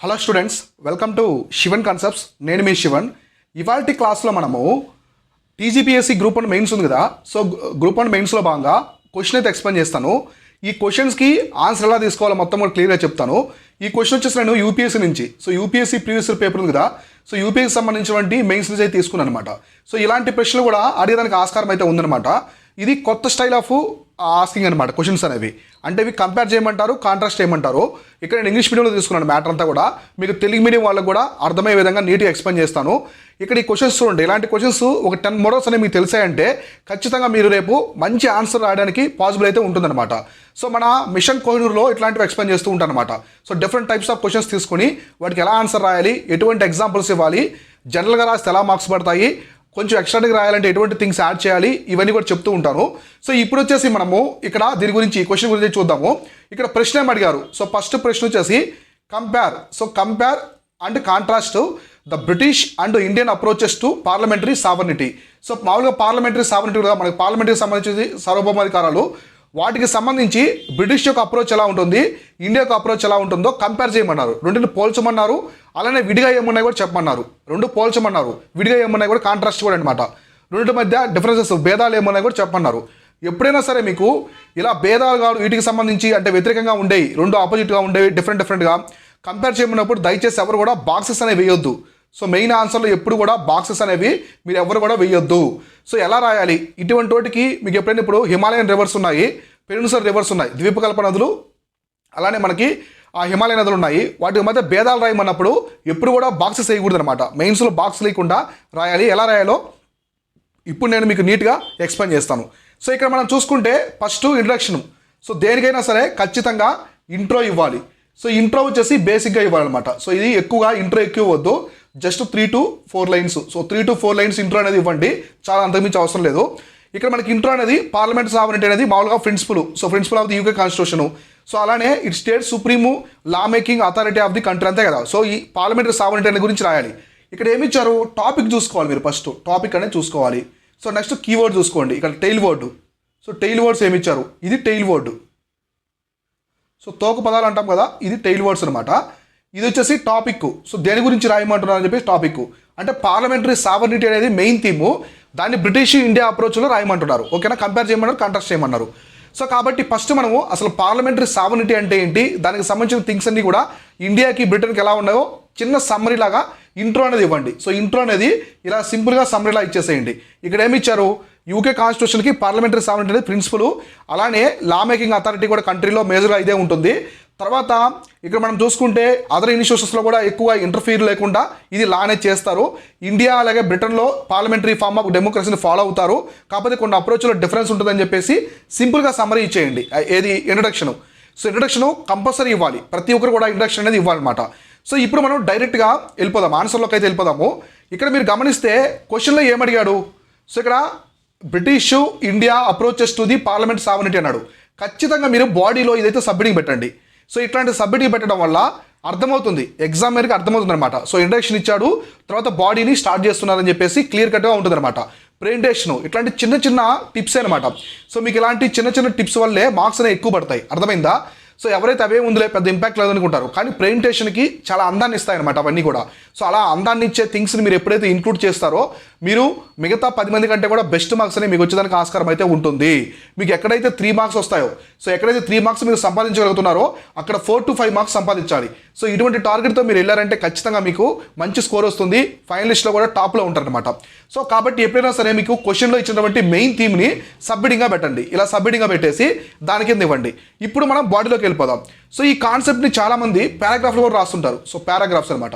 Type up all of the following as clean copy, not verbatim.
Hello students, welcome to Shivan concepts. నేను మీ శివన్. ఇవాల్టి క్లాస్లో మనము టీజీపీఎస్సీ గ్రూప్ 1 మెయిన్స్ ఉంది కదా. సో గ్రూప్ 1 మెయిన్స్లో భాగంగా క్వశ్చన్ అయితే ఎక్స్ప్లెయిన్ చేస్తాను. ఈ క్వశ్చన్స్కి ఆన్సర్ ఎలా తీసుకోవాలో మొత్తం కూడా క్లియర్గా చెప్తాను. ఈ క్వశ్చన్ వచ్చేసి నేను యూపీఎస్సీ నుంచి, సో యూపీఎస్సీ ప్రీవియస్ పేపర్ ఉంది కదా, సో యూపీఎస్సీ సంబంధించినటువంటి మెయిన్స్ నుంచి అయితే తీసుకున్నాను అనమాట. సో ఇలాంటి ప్రశ్నలు కూడా అడిగడానికి ఆస్కారం అయితే ఉందన్నమాట. ఇది కొత్త స్టైల్ ఆఫ్ ఆస్కింగ్ అనమాట క్వశ్చన్స్ అనేవి. అంటే ఇవి కంపేర్ చేయమంటారు, కాంట్రాస్ట్ చేయమంటారు. ఇక్కడ నేను ఇంగ్లీష్ మీడియంలో తీసుకున్నాను మ్యాటర్ అంతా కూడా. మీకు తెలుగు మీడియం వాళ్ళకు కూడా అర్థమయ్యే విధంగా నీట్గా ఎక్స్ప్లెయిన్ చేస్తాను. ఇక్కడ ఈ క్వశ్చన్స్ చూడండి. ఇలాంటి క్వశ్చన్స్ ఒక 10 మోడల్స్ అనేవి మీకు తెలిసాయంటే ఖచ్చితంగా మీరు రేపు మంచి ఆన్సర్ రాయడానికి పాసిబుల్ అయితే ఉంటుందన్నమాట. సో మన మిషన్ కోహినూర్లో ఇట్లాంటివి ఎక్స్ప్లెయిన్ చేస్తూ ఉంటాను అనమాట. So different types of questions తీసుకుని వాటికి ఎలా ఆన్సర్ రాయాలి, ఎటువంటి ఎగ్జాంపుల్స్ ఇవ్వాలి, జనరల్గా రాస్తే ఎలా మార్క్స్ పడతాయి, కొంచెం ఎక్స్ట్రాగా రాయాలంటే ఎటువంటి థింగ్స్ యాడ్ చేయాలి, ఇవన్నీ కూడా చెప్తూ ఉంటాను. సో ఇప్పుడు వచ్చేసి మనము ఇక్కడ దీని గురించి క్వశ్చన్ గురించి చూద్దాము. ఇక్కడ ప్రశ్న ఏం అడిగారు. సో ఫస్ట్ ప్రశ్న వచ్చేసి compare. So compare and contrast the British and Indian approaches to parliamentary sovereignty. So మామూలుగా పార్లమెంటరీ సావర్నిటీ కదా, మనకి పార్లమెంటరీకి సంబంధించి సార్వభౌమాధికారాలు, వాటికి సంబంధించి బ్రిటిష్ యొక్క అప్రోచ్ ఎలా ఉంటుంది, ఇండియా యొక్క అప్రోచ్ ఎలా ఉంటుందో కంపేర్ చేయమన్నారు. రెండుని పోల్చమన్నారు. అలానే విడిగా ఏమున్నాయి కూడా చెప్పమన్నారు. రెండు పోల్చమన్నారు, విడిగా ఏమున్నాయి కూడా కాంట్రాస్ట్ కూడా అనమాట. రెండింటి మధ్య డిఫరెన్సెస్, భేదాలు ఏమున్నాయి కూడా చెప్పమన్నారు. ఎప్పుడైనా సరే మీకు ఇలా భేదాలు కాదు, వీటికి సంబంధించి అంటే వ్యతిరేకంగా ఉండేవి, రెండు ఆపోజిట్గా ఉండేవి, డిఫరెంట్గా కంపేర్ చేయమన్నప్పుడు దయచేసి ఎవరు కూడా బాక్సెస్ అనేవి వేయొద్దు. సో మెయిన్ ఆన్సర్లో ఎప్పుడు కూడా బాక్సెస్ అనేవి మీరు ఎవరు కూడా వేయొద్దు. సో ఎలా రాయాలి ఇటువంటి వాటికి మీకు ఎప్పుడైనా ఇప్పుడు హిమాలయన్ రివర్స్ ఉన్నాయి, పెనిన్సులర్ రివర్స్ ఉన్నాయి, ద్వీపకల్ప నదులు, అలానే మనకి ఆ హిమాలయ నదులు ఉన్నాయి. వాటి మధ్య భేదాలు రాయమన్నప్పుడు ఎప్పుడు కూడా బాక్సెస్ వేయకూడదు అనమాట. మెయిన్స్లో బాక్స్ లేకుండా రాయాలి. ఎలా రాయాలో ఇప్పుడు నేను మీకు నీట్గా ఎక్స్ప్లెయిన్ చేస్తాను. సో ఇక్కడ మనం చూసుకుంటే ఫస్ట్ ఇంట్రడక్షన్. సో దేనికైనా సరే ఖచ్చితంగా ఇంట్రో ఇవ్వాలి. సో ఇంట్రో వచ్చేసి బేసిక్గా ఇవ్వాలన్నమాట. సో ఇది ఎక్కువగా ఇంట్రో ఎక్కువ వద్దు, just 3 to 4 lines. So 3 to 4 lines intro అనేది ఇవ్వండి, చాలా అంతకుమించి అవసరం లేదు. ఇక్కడ మనకి ఇంట్రో అనేది పార్లమెంట్ సావరెంటీ అనేది మామూలుగా principle. So principle of the UK constitution. So అలానే it state supreme law making authority of the country, అంతే కదా. సో ఈ పార్లమెంటరీ సావరెంటీ అనే గురించి రాయాలి. ఇక్కడ ఏమి ఇచ్చారు, టాపిక్ చూసుకోవాలి మీరు. ఫస్ట్ టాపిక్ అనేది చూసుకోవాలి. సో నెక్స్ట్ కీవర్డ్ చూసుకోండి. ఇక్కడ tail word. So tail words ఏమి ఇచ్చారు, ఇది టెయిల్ వర్డ్. సో తోక పదాలు అంటాం కదా, ఇది టెయిల్ వర్డ్స్ అనమాట. ఇది వచ్చేసి టాపిక్. సో దేని గురించి రాయమంటున్నారు అని చెప్పేసి టాపిక్. అంటే పార్లమెంటరీ సావర్నిటీ అనేది మెయిన్ థీము. దాన్ని బ్రిటిష్ ఇండియా అప్రోచ్లో రాయమంటున్నారు. ఓకేనా, కంపేర్ చేయమన్నారు, కాంట్రాస్ట్ చేయమన్నారు. సో కాబట్టి ఫస్ట్ మనము అసలు పార్లమెంటరీ సావర్నిటీ అంటే ఏంటి, దానికి సంబంధించిన థింగ్స్ అన్ని కూడా ఇండియాకి బ్రిటన్కి ఎలా ఉన్నాయో చిన్న సమ్మరీ లాగా ఇంట్రో అనేది ఇవ్వండి. సో ఇంట్రో అనేది ఇలా సింపుల్గా సమ్మరీలా ఇచ్చేసేయండి. ఇక్కడ ఏమి ఇచ్చారు, యూకే కాన్స్టిట్యూషన్కి పార్లమెంటరీ సావర్నిటీ అనేది ప్రిన్సిపల్, అలానే లా మేకింగ్ అథారిటీ కూడా కంట్రీలో మేజర్గా ఇదే ఉంటుంది. తర్వాత ఇక్కడ మనం చూసుకుంటే అదర్ ఇన్స్టిట్యూషన్స్లో కూడా ఎక్కువ ఇంటర్ఫీర్ లేకుండా ఇది లానే చేస్తారు. ఇండియా అలాగే బ్రిటన్లో పార్లమెంటరీ ఫార్మ్ ఆఫ్ డెమోక్రసీని ఫాలో అవుతారు. కాకపోతే కొన్ని అప్రోచ్లో డిఫరెన్స్ ఉంటుందని చెప్పేసి సింపుల్గా సమ్మరీ ఇచ్చేయండి. ఏది ఇంట్రడక్షన్. సో ఇంట్రడక్షన్ కంపల్సరీ ఇవ్వాలి, ప్రతి ఒక్కరు కూడా ఇంట్రడక్షన్ అనేది ఇవ్వాలన్నమాట. సో ఇప్పుడు మనం డైరెక్ట్గా వెళ్ళిపోదాం, ఆన్సర్లోకి అయితే వెళ్ళిపోదాము. ఇక్కడ మీరు గమనిస్తే క్వశ్చన్లో ఏమడిగాడు. సో ఇక్కడ British India approaches to the parliament sovereignty అన్నాడు. ఖచ్చితంగా మీరు బాడీలో ఇదైతే సబ్మిటింగ్ పెట్టండి. సో ఇట్లాంటి సబ్మిటింగ్ పెట్టడం వల్ల అర్థమవుతుంది, ఎగ్జామ్ మేరకు అర్థమవుతుంది అనమాట. సో ఇంట్రడక్షన్ ఇచ్చాడు, తర్వాత బాడీని స్టార్ట్ చేస్తున్నారని చెప్పేసి క్లియర్ కట్గా ఉంటుంది అనమాట. ప్రెజెంటేషన్ ఇట్లాంటి చిన్న చిన్న టిప్స్ అనమాట. సో మీకు ఇలాంటి చిన్న చిన్న టిప్స్ వల్లే మార్క్స్ అనేవి ఎక్కువ పడతాయి, అర్థమైందా. సో ఎవరైతే అవే ఉందిలే పెద్ద ఇంపాక్ట్ లేదనుకుంటారు, కానీ ప్రెజెంటేషన్కి చాలా అందాన్ని ఇస్తాయన్నమాట అవన్నీ కూడా. సో అలా అందాన్ని ఇచ్చే థింగ్స్ని మీరు ఎప్పుడైతే ఇంక్లూడ్ చేస్తారో మీరు మిగతా 10 మంది కంటే కూడా బెస్ట్ మార్క్స్ అనేవి మీకు వచ్చేదానికి ఆస్కారం అయితే ఉంటుంది. మీకు ఎక్కడైతే 3 మార్క్స్ వస్తాయో, సో ఎక్కడైతే 3 మార్క్స్ మీరు సంపాదించగలుగుతున్నారో అక్కడ 4 to 5 మార్క్స్ సంపాదించాలి. సో ఇటువంటి టార్గెట్తో మీరు వెళ్ళారంటే ఖచ్చితంగా మీకు మంచి స్కోర్ వస్తుంది, ఫైనలిస్ట్లో కూడా టాప్లో ఉంటారనమాట. సో కాబట్టి ఎప్పుడైనా సరే మీకు క్వశ్చన్లో ఇచ్చినటువంటి మెయిన్ థీమ్ని సబ్మిటింగ్గా పెట్టండి. ఇలా సబ్మిటింగ్గా పెట్టేసి దాని కింద ఇవ్వండి. ఇప్పుడు మనం బాడీలోకి వెళ్ళిపోదాం. సో ఈ కాన్సెప్ట్ని చాలామంది పారాగ్రాఫ్లో కూడా రాస్తుంటారు. సో పారాగ్రాఫ్స్ అనమాట.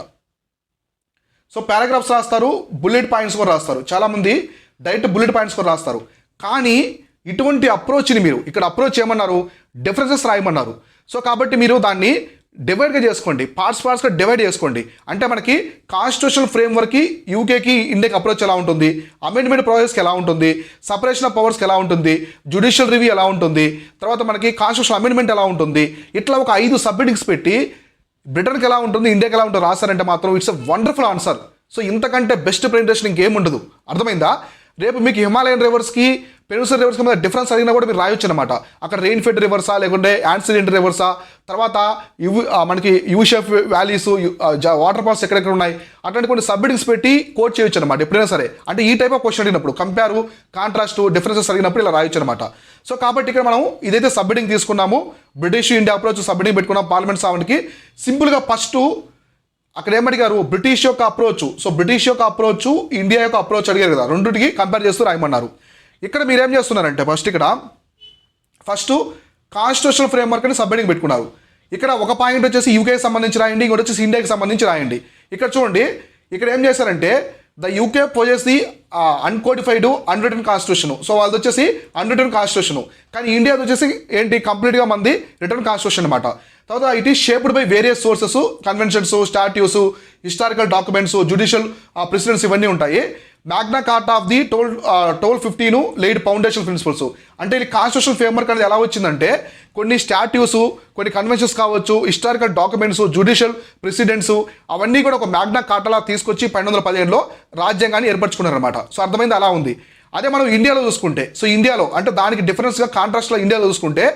సో పారాగ్రాఫ్స్ రాస్తారు, బుల్లెట్ పాయింట్స్ కూడా రాస్తారు. చాలామంది డైరెక్ట్ బుల్లెట్ పాయింట్స్ కూడా రాస్తారు. కానీ ఇటువంటి అప్రోచ్ని మీరు ఇక్కడ అప్రోచ్ చేయమన్నారు, డిఫరెన్సెస్ రాయమన్నారు. సో కాబట్టి మీరు దాన్ని డివైడ్గా చేసుకోండి, పార్ట్స్గా డివైడ్ చేసుకోండి. అంటే మనకి కాన్స్టిట్యూషనల్ ఫ్రేమ్వర్క్కి యూకేకి ఇండియాకి అప్రోచ్ ఎలా ఉంటుంది, అమెండ్మెంట్ ప్రాసెస్కి ఎలా ఉంటుంది, సపరేషన్ ఆఫ్ పవర్స్కి ఎలా ఉంటుంది, జ్యుడిషియల్ రివ్యూ ఎలా ఉంటుంది, తర్వాత మనకి కాన్స్టిట్యూషనల్ అమెండ్మెంట్ ఎలా ఉంటుంది, ఇట్లా ఒక 5 సబ్మిటింగ్స్ పెట్టి బ్రిటన్కి ఎలా ఉంటుంది, ఇండియాకి ఎలా ఉంటుంది రాస్తారంటే మాత్రం it's a wonderful answer. So ఇంతకంటే బెస్ట్ ప్రెజెంటేషన్ ఇంకేం ఉండదు, అర్థమైందా. రేపు మీకు హిమాలయన్ రివర్స్కి పెనిన్సులర్ రివర్స్కి మీద డిఫరెన్స్ అడిగినా కూడా మీరు రాయొచ్చు అనమాట. అక్కడ రెయిన్ ఫెడ్ రివర్సా లేకుంటే యాన్సిడెంట్ రివర్సా, తర్వాత మనకి యూషెఫ్ వ్యాలీస్ వాటర్ ఫాల్స్ ఎక్కడెక్కడ ఉన్నాయి, అట్లాంటి కొన్ని సబ్మిటింగ్స్ పెట్టి కోట్ చేయొచ్చు అనమాట ఎప్పుడైనా సరే. అంటే ఈ టైప్ ఆఫ్ క్వశ్చన్ అడిగినప్పుడు కంపేరు, కాంట్రాస్ట్, డిఫరెన్సెస్ అడిగినప్పుడు ఇలా రాయొచ్చు అనమాట. సో కాబట్టి ఇక్కడ మనం ఇదైతే సబ్మిటింగ్ తీసుకున్నాము, బ్రిటిష్ ఇండియా అప్రోచ్ సబ్మిటింగ్ పెట్టుకున్నాం పార్లమెంట్ సెవెన్కి. సింపుల్గా ఫస్ట్ అక్కడ ఏమడిగారు, బ్రిటిష్ యొక్క అప్రోచ్. సో బ్రిటిష్ యొక్క అప్రోచ్, ఇండియా యొక్క అప్రోచ్ అడిగారు కదా, రెండింటికి కంపేర్ చేస్తూ రాయమన్నారు. ఇక్కడ మీరు ఏం చేస్తున్నారంటే ఫస్ట్ కాన్స్టిట్యూషనల్ ఫ్రేమ్వర్క్ అని సబ్మిటింగ్ పెట్టుకున్నారు. ఇక్కడ ఒక పాయింట్ వచ్చేసి యూకేకి సంబంధించి రాయండి, ఇంకోటి వచ్చేసి ఇండియాకి సంబంధించి రాయండి. ఇక్కడ చూడండి, ఇక్కడ ఏం చేశారంటే the UK possesses the uncodified unwritten constitution. So వాళ్ళది వచ్చేసి అన్రిటన్ కాన్స్టిట్యూషన్, కానీ ఇండియాది వచ్చేసి ఏంటి, కంప్లీట్గా మంది రిటర్న్ కాన్స్టిట్యూషన్ అనమాట. తర్వాత it is shaped by various sources, conventions, statutes, historical documents, judicial precedents ఇవన్నీ ఉంటాయి. Magna Carta of the 1215 laid foundation principles. అంటే ఇది కాన్స్టిట్యూషన్ ఫ్రేమ్వర్క్ అనేది ఎలా వచ్చిందంటే కొన్ని స్టాట్యూస్, కొన్ని కన్వెన్షన్స్ కావచ్చు, హిస్టారికల్ డాక్యుమెంట్స్, జ్యుడిషియల్ ప్రెసిడెంట్స్ అవన్నీ కూడా ఒక మ్యాగ్నా కార్టాలా తీసుకొచ్చి 1215లో రాజ్యాంగాన్ని ఏర్పరచుకున్నారనమాట. సో అర్థమైంది, అలా ఉంది. అదే మనం ఇండియాలో చూసుకుంటే, సో ఇండియాలో అంటే దానికి డిఫరెన్స్గా కాంట్రాస్ట్లో ఇండియాలో చూసుకుంటే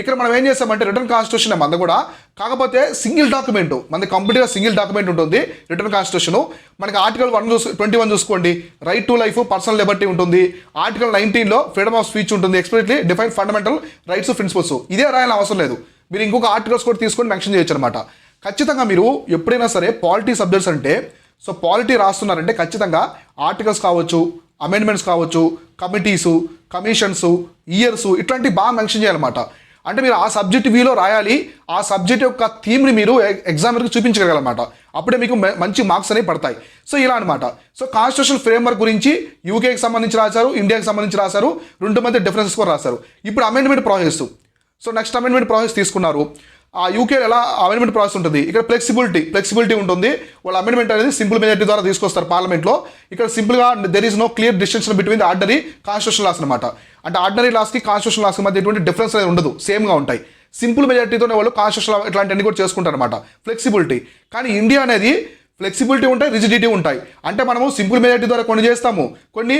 ఇక్కడ మనం ఏం చేస్తామంటే రిటర్న్ కాన్స్టిట్యూషన్ మంది కూడా, కాకపోతే సింగిల్ డాక్యుమెంట్ మనది, కంప్లీట్గా సింగిల్ డాక్యుమెంట్ ఉంటుంది రిటర్న్ కాన్స్టిట్యూషన్. మనకి ఆర్టికల్ 21 చూసుకోండి, right to life, personal liberty ఉంటుంది. ఆర్టికల్ 19లో ఫ్రీడమ్ ఆఫ్ స్పీచ్ ఉంటుంది, explicitly define fundamental rights principles. ఇదే రాయాలని అవసరం లేదు, మీరు ఇంకొక ఆర్టికల్స్ కూడా తీసుకొని మెన్షన్ చేయొచ్చు అనమాట. ఖచ్చితంగా మీరు ఎప్పుడైనా సరే పాలిటీ సబ్జెక్ట్స్ అంటే, సో పాలిటీ రాస్తున్నారంటే ఖచ్చితంగా ఆర్టికల్స్ కావచ్చు, అమెండ్మెంట్స్ కావచ్చు, కమిటీసు, కమిషన్స్, ఇయర్స్ ఇట్లాంటివి బాగా మెన్షన్ చేయాలన్నమాట. అంటే మీరు ఆ సబ్జెక్ట్ వ్యూలో రాయాలి, ఆ సబ్జెక్ట్ యొక్క థీమ్ని మీరు ఎగ్జామినర్కి చూపించగలరన్నమాట. అప్పుడే మీకు మంచి మార్క్స్ అనేవి పడతాయి. సో ఇలా అనమాట. సో కాన్స్టిట్యూషన్ ఫ్రేమ్వర్క్ గురించి యూకేకి సంబంధించి రాశారు, ఇండియాకి సంబంధించి రాశారు, రెండు మధ్య డిఫరెన్సెస్ కూడా రాశారు. ఇప్పుడు amendment process. So next amendment process తీసుకున్నారు. ఆ యూకేలో ఎలా అమెండ్మెంట్ ప్రాసెస్ ఉంటుంది, ఇక్కడ ఫ్లెక్సిబిలిటీ ఉంటుంది. వాళ్ళ అమెండ్మెంట్ అనేది సింపుల్ మెజారిటీ ద్వారా తీసుకొస్తారు పార్లమెంట్లో. ఇక్కడ సింపుల్గా there is no clear distinction between the ordinary constitution laws అనమాట. అంటే ఆర్డినరీ లాస్కి కాన్స్టిట్యూషన్ లాస్కి మధ్య ఎటువంటి డిఫరెన్స్ అనేది ఉండదు, సేమ్గా ఉంటాయి. సింపుల్ మెజారిటీతోనే వాళ్ళు కాన్స్టిట్యూషన్ ఇట్లాంటివన్నీ కూడా చేసుకుంటారు అనమాట, ఫ్లెక్సిబిలిటీ. కానీ ఇండియా అనేది ఫ్లెక్సిబిలిటీ ఉంటాయి, రిజిడిటీ ఉంటాయి. అంటే మనము సింపుల్ మెజారిటీ ద్వారా కొన్ని చేస్తాము, కొన్ని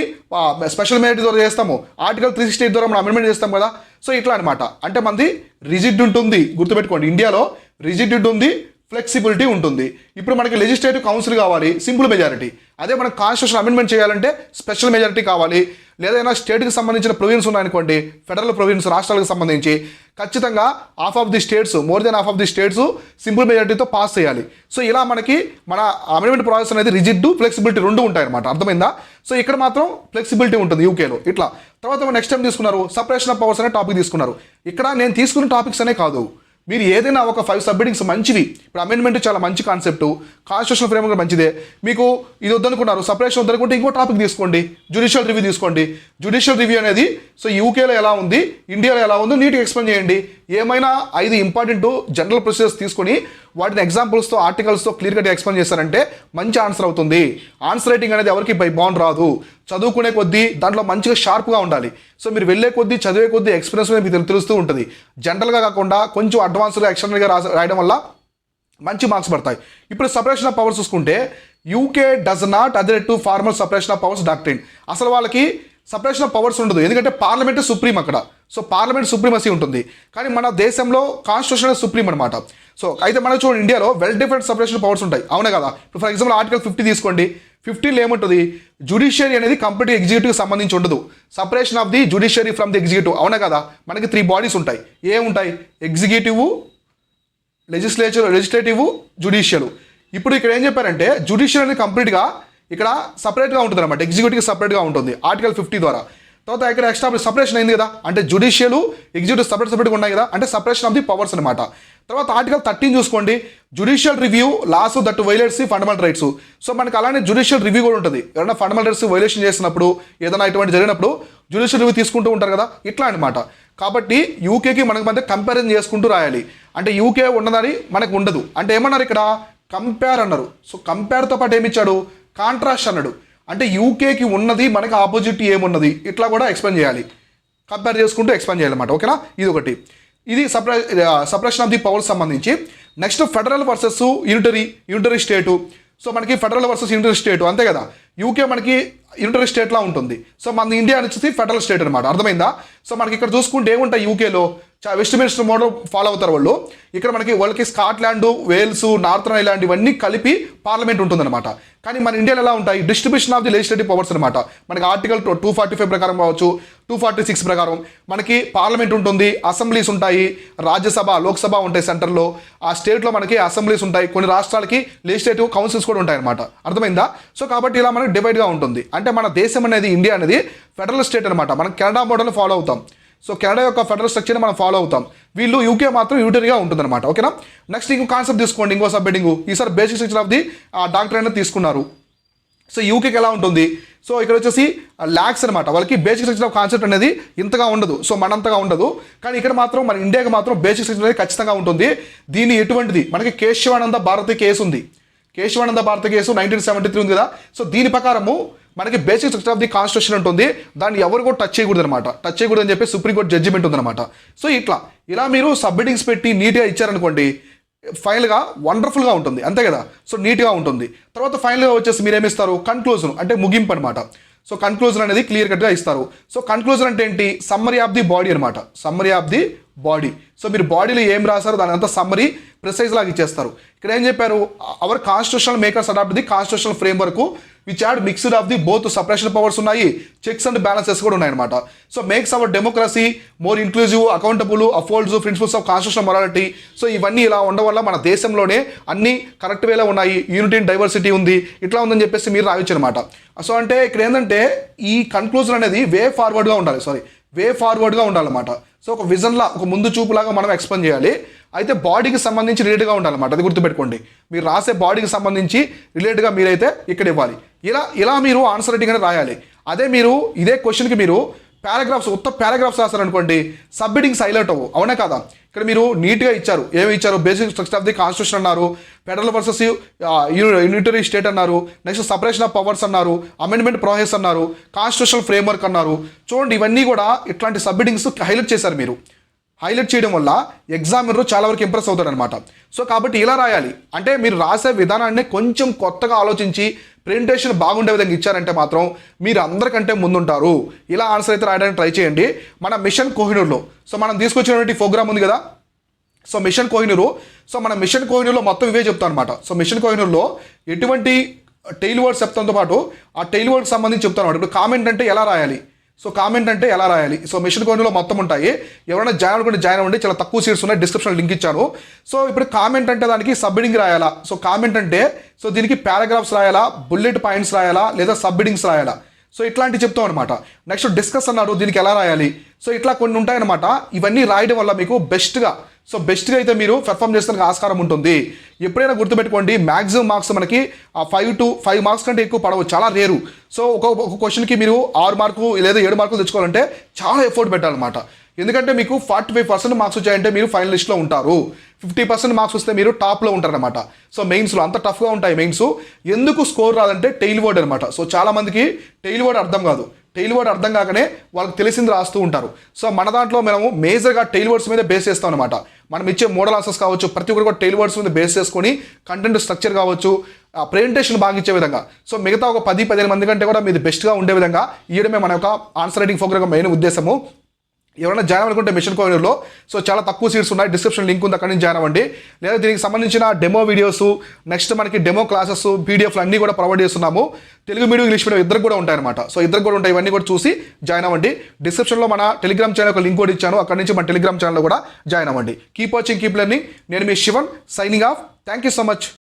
స్పెషల్ మెజారిటీ ద్వారా చేస్తాము, ఆర్టికల్ 368 ద్వారా మనం అమెండ్మెంట్ చేస్తాం కదా. సో ఇట్లా అనమాట. అంటే మనది రిజిడ్ ఉంటుంది, గుర్తుపెట్టుకోండి, ఇండియాలో రిజిడ్ ఉంది, ఫ్లెక్సిబిలిటీ ఉంటుంది. ఇప్పుడు మనకి లెజిస్లేటివ్ కౌన్సిల్ కావాలి, సింపుల్ మెజారిటీ. అదే మనకు కాన్స్టిట్యూషన్ అమెండ్మెంట్ చేయాలంటే స్పెషల్ మెజారిటీ కావాలి. లేదైనా స్టేట్కి సంబంధించిన ప్రొవిజన్స్ ఉన్నాయనుకోండి, ఫెడరల్ ప్రొవిజన్స్ రాష్ట్రాలకు సంబంధించి, ఖచ్చితంగా more than half of the states simple మెజారిటీతో పాస్ చేయాలి. సో ఇలా మనకి మన అమెండ్మెంట్ ప్రాసెస్ అనేది రిజిడ్, ఫ్లెక్సిబిలిటీ రెండు ఉంటాయి అనమాట. అర్థమైందా? సో ఇక్కడ మాత్రం ఫ్లెక్సిబిలిటీ ఉంటుంది యూకేలో. ఇట్లా తర్వాత నెక్స్ట్ టైం తీసుకున్నారు సపరేషన్ ఆఫ్ పవర్స్ అనే టాపిక్ తీసుకున్నారు. ఇక్కడ నేను తీసుకున్న టాపిక్స్ అనే కాదు, మీరు ఏదైనా ఒక 5 సబ్మిటింగ్స్ మంచివి. ఇప్పుడు అమెండ్మెంట్ చాలా మంచి కాన్సెప్ట్, కాన్స్టిట్యూషన్ ఫ్రేమ్వర్క్ మంచిదే. మీకు ఇది వద్దనుకున్నారు, సపరేషన్ వద్దనుకుంటే ఇంకో టాపిక్ తీసుకోండి, జ్యుడిషియల్ రివ్యూ తీసుకోండి. జ్యుడిషియల్ రివ్యూ అనేది సో యూకేలో ఎలా ఉంది, ఇండియాలో ఎలా ఉందో నీట్గా ఎక్స్ప్లెయిన్ చేయండి. ఏమైనా 5 ఇంపార్టెంట్ జనరల్ ప్రొసీజర్స్ తీసుకొని వాటిని ఎగ్జాంపుల్స్తో, ఆర్టికల్స్తో క్లియర్గా ఎక్స్ప్లెయిన్ చేశారంటే మంచి ఆన్సర్ అవుతుంది. ఆన్సర్ రైటింగ్ అనేది ఎవరికి బాగుంది రాదు, చదువుకునే కొద్దీ దాంట్లో మంచిగా షార్ప్గా ఉండాలి. సో మీరు వెళ్ళే కొద్దీ, చదివే కొద్దీ ఎక్స్పీరియన్స్ మీకు తెలుస్తూ ఉంటుంది. జనరల్గా కాకుండా కొంచెం అడ్వాన్స్డ్గా, ఎక్స్టర్నల్గా రాయడం వల్ల మంచి మార్క్స్ పడతాయి. ఇప్పుడు సపరేషన్ ఆఫ్ పవర్స్ చూసుకుంటే UK does not other to formal separation of powers doctrine. అసలు వాళ్ళకి సపరేషన్ ఆఫ్ పవర్స్ ఉండదు, ఎందుకంటే పార్లమెంట్ సుప్రీం అక్కడ. సో పార్లమెంట్ సుప్రీమసీ ఉంటుంది, కానీ మన దేశంలో కాన్స్టిట్యూషన్ సుప్రీం అనమాట. సో అయితే మనకు చూడండి, ఇండియాలో వెల్ డిఫరెంట్ సపరేషన్ పవర్స్ ఉంటాయి, అవునా కదా. ఇప్పుడు ఫర్ ఎగ్జాంపుల్ ఆర్టికల్ 50 తీసుకోండి. 50లో ఏముంటుంది, జ్యుడిషియరీ అనేది కంప్లీట్ ఎగ్జిక్యూటివ్కి సంబంధించి ఉండదు. Separation of the judiciary from the executive, అవునా కదా. మనకి 3 బాడీస్ ఉంటాయి, ఏముంటాయి, ఎగ్జిక్యూటివ్, లెజిస్లేటివ్, జ్యుడిషియల్. ఇప్పుడు ఇక్కడ ఏం చెప్పారంటే జ్యుడిషియల్ అనేది కంప్లీట్గా ఇక్కడ సపరేట్గా ఉంటుంది అనమాట, ఎగ్జిక్యూటివ్ సపరేట్గా ఉంటుంది ఆర్టికల్ 50 ద్వారా. తర్వాత ఇక్కడ ఎక్స్ట్రా సపరేషన్ అయింది కదా, అంటే జ్యుడిషియల్, ఎగ్జిక్యూటివ్ సపరేట్గా ఉన్నాయి కదా, అంటే సపరేషన్ ఆఫ్ ది పవర్స్ అనమాట. తర్వాత ఆర్టికల్ 13 చూసుకోండి, judicial review laws that violates the fundamental rights. So మనకి అలానే జ్యుడిషియల్ రివ్యూ కూడా ఉంటుంది, ఎవరైనా ఫండమెంటల్ రైట్స్ వైలేషన్ చేసినప్పుడు, ఏదైనా ఇటువంటి జరిగినప్పుడు జ్యుడిషియల్ రివ్యూ తీసుకుంటూ ఉంటారు కదా, ఇట్లా అనమాట. కాబట్టి యూకేకి మనకి మధ్య కంపారిజన్ చేసుకుంటూ రాయాలి. అంటే యూకే ఉన్నదని మనకు ఉండదు. అంటే ఏమన్నారు ఇక్కడ, కంపేర్ అన్నారు. సో కంపేర్తో పాటు ఏమిచ్చాడు, కాంట్రాస్ట్ అన్నాడు. అంటే యూకేకి ఉన్నది మనకి ఆపోజిట్ ఏమున్నది, ఇట్లా కూడా ఎక్స్ప్లెయిన్ చేయాలి, కంపేర్ చేసుకుంటూ ఎక్స్ప్లెయిన్ చేయాలన్నమాట. ఓకేనా, ఇది ఒకటి. ఇది సపరేషన్ ఆఫ్ ది పవర్స్ సంబంధించి. నెక్స్ట్ ఫెడరల్ వర్సెస్ యూనిటరీ స్టేటు. సో మనకి ఫెడరల్ వర్సెస్ యూనిటరీ స్టేటు అంతే కదా. యూకే మనకి యూనిటరీ స్టేట్లా ఉంటుంది. సో మన ఇండియా వచ్చేసి ఫెడరల్ స్టేట్ అనమాట. అర్థమైందా? సో మనకి ఇక్కడ చూసుకుంటే ఏముంటాయి యూకేలో వెస్ట్ మినిస్టర్ మోడల్ ఫాలో అవుతారు వాళ్ళు. ఇక్కడ వాళ్ళకి స్కాట్లాండ్, వేల్స్, నార్థన్ ఐలాండ్ ఇవన్నీ కలిపి పార్లమెంట్ ఉంటుందన్నమాట. కానీ మన ఇండియాలో ఎలా ఉంటాయి distribution of the legislative powers అనమాట. మనకి ఆర్టికల్ 245 ప్రకారం కావచ్చు, 246 ప్రకారం మనకి పార్లమెంట్ ఉంటుంది, అసెంబ్లీస్ ఉంటాయి, రాజ్యసభ, లోక్సభ ఉంటాయి సెంటర్లో. ఆ స్టేట్లో మనకి అసెంబ్లీస్ ఉంటాయి, కొన్ని రాష్ట్రాలకి లెజిస్లేటివ్ కౌన్సిల్స్ కూడా ఉంటాయి అనమాట. అర్థమైందా? సో కాబట్టి ఇలా మనకి డివైడ్గా ఉంటుంది. అంటే మన దేశం అనేది, ఇండియా అనేది ఫెడరల్ స్టేట్ అనమాట. మనం కెనడా మోడల్ ఫాలో అవుతాం. సో కెనడా యొక్క ఫెడరల్ స్ట్రక్చర్ని మనం ఫాలో అవుతాం. వీళ్ళు యూకే మాత్రం యూటరీగా ఉంటుందన్నమాట. ఓకేనా? నెక్స్ట్ ఇంకో కాన్సెప్ట్ తీసుకోండి, ఇంకో సబ్హెడింగ్. ఈసారి basic structure of the doctor అనేది తీసుకున్నారు. సో యూకేకి ఎలా ఉంటుంది? సో ఇక్కడ వచ్చేసి ల్యాక్స్ అనమాట. వాళ్ళకి బేసిక్ స్ట్రక్చర్ ఆఫ్ కాన్సెప్ట్ అనేది ఇంతగా ఉండదు, సో మనంతగా ఉండదు. కానీ ఇక్కడ మాత్రం మన ఇండియాకి మాత్రం బేసిక్ స్ట్రక్చర్ అనేది ఖచ్చితంగా ఉంటుంది. దీని ఎటువంటిది మనకి కేశవానంద భారతి కేసు ఉంది. కేశవానంద భారతి కేసు 1973 ఉంది కదా. సో దీని ప్రకారము మనకి basic structure of the constitution ఉంటుంది. దాన్ని ఎవరు కూడా టచ్ చేయకూడదు అనమాట. టచ్ చేయకూడదు అని చెప్పి సుప్రీంకోర్టు జడ్జిమెంట్ ఉందన్నమాట. సో ఇలా మీరు సబ్మిటింగ్స్ పెట్టి నీట్గా ఇచ్చారనుకోండి, ఫైనల్గా వండర్ఫుల్గా ఉంటుంది, అంతే కదా. సో నీట్గా ఉంటుంది. తర్వాత ఫైనల్గా వచ్చేసి మీరు ఏమిస్తారు? కన్క్లూజన్ అంటే ముగింపు అనమాట. సో కన్క్లూజన్ అనేది క్లియర్ కట్గా ఇస్తారు. సో కన్క్లూజన్ అంటే ఏంటి? సమ్మరీ ఆఫ్ ది బాడీ అనమాట. Summary of the body. So మీరు బాడీలో ఏం రాశారో దాని అంతా సమ్మరీ ప్రిసైజ్ లాగా ఇచ్చేస్తారు. ఇక్కడ ఏం చెప్పారు? Our constitutional makers adopt the constitutional framework which had mixed of the both separation powers ఉన్నాయి, చెక్స్ అండ్ బ్యాలెన్సెస్ కూడా ఉన్నాయన్నమాట. So makes our democracy more inclusive, accountable, upholds principles of constitutional morality. So ఇవన్నీ ఇలా ఉండడం వల్ల మన దేశంలోనే అన్ని కరెక్ట్ వేలో ఉన్నాయి, యూనిటీ అండ్ డైవర్సిటీ ఉంది, ఇట్లా ఉందని చెప్పేసి మీరు రాయొచ్చు అనమాట. సో అంటే ఇక్కడ ఏంటంటే ఈ కన్క్లూజన్ అనేది వే ఫార్వర్డ్గా ఉండాలన్నమాట. సో ఒక విజన్లా, ఒక ముందు చూపులాగా మనం ఎక్స్ప్లెయిన్ చేయాలి. అయితే బాడీకి సంబంధించి రిలేట్గా ఉండాలన్నమాట. అది గుర్తుపెట్టుకోండి. మీరు రాసే బాడీకి సంబంధించి రిలేట్గా మీరైతే ఇక్కడ ఇవ్వాలి. ఇలా మీరు ఆన్సర్ రైటింగ్ అనేది రాయాలి. అదే మీరు ఇదే క్వశ్చన్కి మీరు పారాగ్రాఫ్స్ రాస్తారనుకోండి, సబ్మిటింగ్స్ హైలైట్ అవ్వు. అవునా కదా? ఇక్కడ మీరు నీట్గా ఇచ్చారు. ఏమి ఇచ్చారు? Basic structure of the constitution అన్నారు, ఫెడరల్ వర్సెస్ యూనిటరీ స్టేట్ అన్నారు, నెక్స్ట్ సపరేషన్ ఆఫ్ పవర్స్ అన్నారు, అమెండ్మెంట్ ప్రాసెస్ అన్నారు, కాన్స్టిట్యూషనల్ ఫ్రేమ్వర్క్ అన్నారు. చూడండి, ఇవన్నీ కూడా ఇట్లాంటి సబ్మిటింగ్స్ హైలైట్ చేశారు మీరు. హైలైట్ చేయడం వల్ల ఎగ్జామినర్ చాలా వరకు ఇంప్రెస్ అవుతాడు అనమాట. సో కాబట్టి ఇలా రాయాలి. అంటే మీరు రాసే విధానాన్ని కొంచెం కొత్తగా ఆలోచించి ప్రెజెంటేషన్ బాగుండే విధంగా ఇచ్చారంటే మాత్రం మీరు అందరికంటే ముందుంటారు. ఇలా ఆన్సర్ అయితే రాయడానికి ట్రై చేయండి. మన మిషన్ కోహినూర్లో సో మనం తీసుకొచ్చినటువంటి ప్రోగ్రామ్ ఉంది కదా, సో మిషన్ కోహినూరు. సో మన మిషన్ కోహినూర్లో మొత్తం ఇవే చెప్తాను అనమాట. సో మిషన్ కోహినూర్లో ఎటువంటి టెయిల్ వర్డ్స్ చెప్తాంతో పాటు ఆ టెయిల్ వర్డ్కి సంబంధించి చెప్తాను అనమాట. ఇప్పుడు కామెంట్ అంటే ఎలా రాయాలి, సో మిషన్ కోహినూర్లో మొత్తం ఉంటాయి. ఎవరైనా జాయిన్ అనుకుంటే జాయిన్ అవ్వండి. చాలా తక్కువ సీట్స్ ఉన్నాయి, డిస్క్రిప్షన్లో లింక్ ఇచ్చాను. సో ఇప్పుడు కామెంట్ అంటే దానికి సబ్మిటింగ్ రాయాలా? సో కామెంట్ అంటే సో దీనికి పారాగ్రాఫ్స్ రాయాలా, బుల్లెట్ పాయింట్స్ రాయాలా, లేదా సబ్మిటింగ్స్ రాయాలా? సో ఇట్లాంటివి చెప్తాం అనమాట. నెక్స్ట్ డిస్కస్ అన్నారు, దీనికి ఎలా రాయాలి? సో ఇట్లా కొన్ని ఉంటాయన్నమాట. ఇవన్నీ రాయడం వల్ల మీకు బెస్ట్గా అయితే మీరు పెర్ఫామ్ చేస్తానికి ఆస్కారం ఉంటుంది. ఎప్పుడైనా గుర్తుపెట్టుకోండి, మ్యాక్సిమం మార్క్స్ మనకి 5 మార్క్స్ కంటే ఎక్కువ పడవు, చాలా రేరు. సో ఒక క్వశ్చన్కి మీరు 6 మార్కులు లేదా 7 మార్కులు తెచ్చుకోవాలంటే చాలా ఎఫర్ట్ పెట్టాలన్నమాట. ఎందుకంటే మీకు 45% మార్క్స్ వచ్చాయంటే మీరు ఫైనల్ లిస్ట్లో ఉంటారు, 50% మార్క్స్ వస్తే మీరు టాప్లో ఉంటారనమాట. సో మెయిన్స్లో అంత టఫ్గా ఉంటాయి మెయిన్స్. ఎందుకు స్కోర్ రాదంటే టెయిల్ వర్డ్ అనమాట. సో చాలామందికి టెయిల్ వర్డ్ అర్థం కాదు. టెయిల్ వర్డ్ అర్థం కాకనే వాళ్ళకి తెలిసింది రాస్తూ ఉంటారు. సో మన దాంట్లో మనము మేజర్గా టెయిల్ వర్డ్స్ మీద బేస్ చేస్తాం అనమాట. మనం ఇచ్చే మోడల్ ఆన్సర్స్ కావచ్చు, ప్రతి ఒక్కరు కూడా టెయిల్ వర్డ్స్ మీద బేస్ చేసుకొని కంటెంట్ స్ట్రక్చర్ కావచ్చు, ప్రెజెంటేషన్ బాగా ఇచ్చే విధంగా, సో మిగతా ఒక 10-15 మంది కంటే కూడా మీది బెస్ట్గా ఉండే విధంగా ఇవ్వడమే మన యొక్క ఆన్సర్ రైటింగ్ ప్రోగ్రామ్ మెయిన్ ఉద్దేశము. ఎవరైనా జాయిన్ అనుకుంటే మిషన్ కోహినూర్లో సో చాలా తక్కువ సీట్స్ ఉన్నాయి, డిస్క్రిప్షన్ లింక్ ఉంది, అక్కడి నుంచి జాయిన్ అవ్వండి. లేదా దీనికి సంబంధించిన డెమో వీడియోస్, నెక్స్ట్ మనకి డెమో క్లాసెస్, పీడిఎఫ్లు అన్నీ కూడా ప్రొవైడ్ చేస్తున్నాము. తెలుగు మీడియం, ఇంగ్లీష్ మీడియం ఇద్దరు కూడా ఉంటాయన్నమాట. సో ఇద్దరు కూడా ఉంటాయి, ఇవన్నీ కూడా చూసి జాయిన్ అవ్వండి. డిస్క్రిప్షన్లో మన టెలిగ్రామ్ ఛానల్ ఒక లింక్ కూడా ఇచ్చాను, అక్కడి నుంచి మన టెలిగ్రామ్ ఛానల్లో కూడా జాయిన్ అవ్వండి. Keep watching, keep learning. నేను మీ Shivan, signing off. Thank you so much.